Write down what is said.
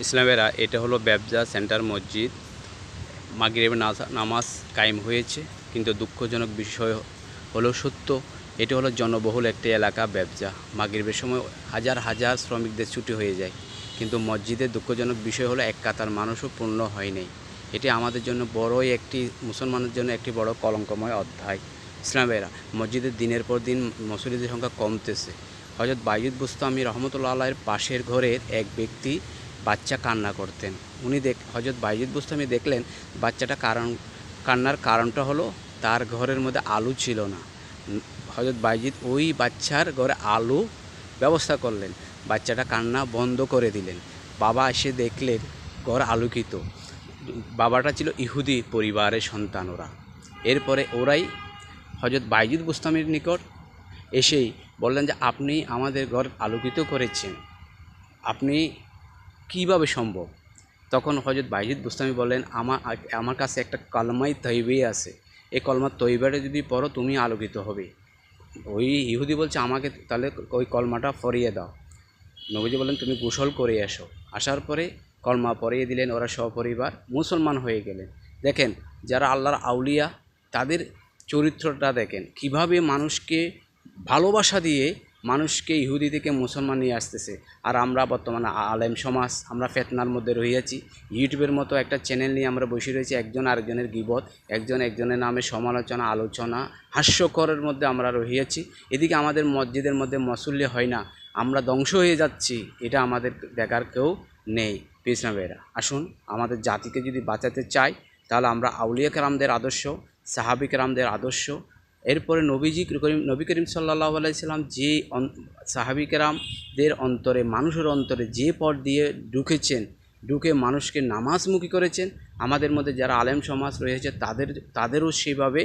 ইসলামেরা এটা হলো ব্যবসা সেন্টার মসজিদ। মাগরিবের নামাজ কায়েম হয়েছে, কিন্তু দুঃখজনক বিষয় হলো সত্য, এটা হলো জনবহুল একটি এলাকা ব্যবসা। মাগরিবের সময় হাজার হাজার শ্রমিকদের ছুটি হয়ে যায়, কিন্তু মসজিদের দুঃখজনক বিষয় হলো এক কাতার মানুষও পূর্ণ হয় নাই। এটি আমাদের জন্য বড়ই একটি মুসলমানের জন্য একটি বড় কলঙ্কময় অধ্যায়। ইসলামেরা মসজিদের দিনের পর দিন মুসল্লিদের সংখ্যা কমতেছে। হযরত বাইজিদ বুস্তামি রহমতুল্লাহ আলাইহির পাশের ঘরের এক ব্যক্তি বাচ্চা কান্না করতেন। হযরত বাইজিদ বুস্তামি দেখলেন বাচ্চাটা কান্নার কারণটা হলো তার ঘরের মধ্যে আলু ছিল না। হযরত বাইজিদ ওই বাচ্চার ঘরে আলু ব্যবস্থা করলেন, বাচ্চাটা কান্না বন্ধ করে দিলেন। বাবা এসে দেখলেন ঘর আলোকিত। বাবাটা ছিল ইহুদি পরিবারের সন্তান ওরা। এরপরে ওরাই হযরত বাইজিদ বুস্তামির নিকট এসেই বললেন যে আপনি আমাদের ঘর আলোকিত করেছেন, আপনি কীভাবে সম্ভব? তখন হযরত বাইজিদ বুস্তামি বললেন, আমার কাছে একটা কালমাই তৈয়বা আছে, এই কলমা তৈয়বাটা যদি পড়ো তুমি আলোকিত হবে। ওই ইহুদি বলছে আমাকে তাহলে ওই কলমাটা পড়িয়ে দাও। নবীজি বললেন তুমি গোসল করে এসো। আসার পরে কলমা পড়িয়ে দিলেন, ওরা সপরিবার মুসলমান হয়ে গেলেন। দেখেন যারা আল্লাহর আউলিয়া তাদের চরিত্রটা দেখেন, কিভাবে মানুষকে ভালোবাসা দিয়ে মানুষকে ইহুদি থেকে মুসলমান নিয়ে আসতেছে। আর আমরা বর্তমানে আলেম সমাজ, আমরা ফিতনার মধ্যে রহিয়াছি। ইউটিউবের মতো একটা চ্যানেল নিয়ে আমরা বসে রয়েছি, একজন আরেকজনের গীবত, একজন একজনের নামে সমালোচনা, আলোচনা, হাস্যকরের মধ্যে আমরা রহিয়াছি। এদিকে আমাদের মসজিদের মধ্যে মুসল্লি হয় না, আমরা ধ্বংস হয়ে যাচ্ছি, এটা আমাদের দেখার কেউ নেই। পিছনা বেরা আসুন, আমাদের জাতিকে যদি বাঁচাতে চাই তাহলে আমরা আউলিয়া কেরামদের আদর্শ, সাহাবী কেরামদের আদর্শ, এরপরে নবী করিম সাল্লাল্লাহু আলাইহি সাল্লাম যে সাহাবী কেরামদের অন্তরে, মানুষের অন্তরে যে পথ দিয়ে ঢুকে মানুষকে নামাজমুখী করেছেন, আমাদের মধ্যে যারা আলেম সমাজ রয়েছে তাদেরও সেভাবে